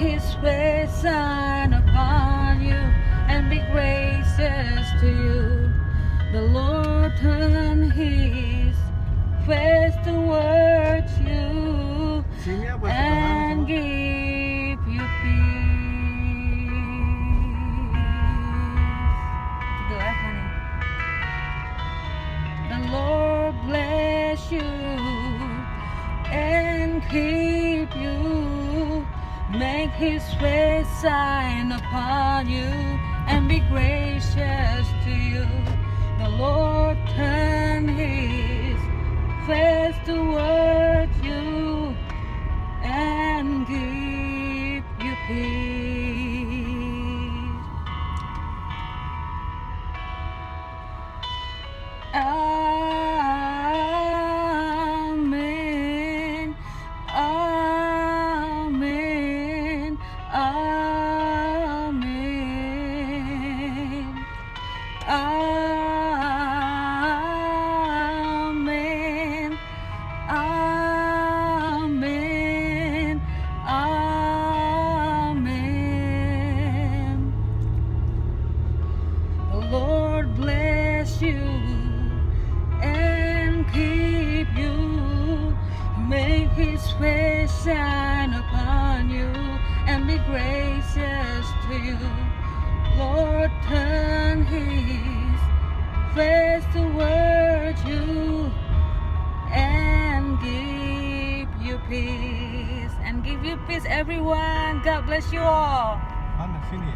his face shine upon you and be gracious to you. The Lord turn his face towards you Senior bahasa and Tagalog. give you peace. To the left, honey. The Lord bless you and keep you. Make his face shine upon you and be gracious to you. The Lord turn his face towards you and give you peace. Amen. Amen. Amen. Amen. Amen. Amen. The Lord bless you and keep you. Make his face shine upon you and be gracious to you. Lord, turn his face towards you and give you peace. And give you peace, everyone. God bless you all. Mana sini?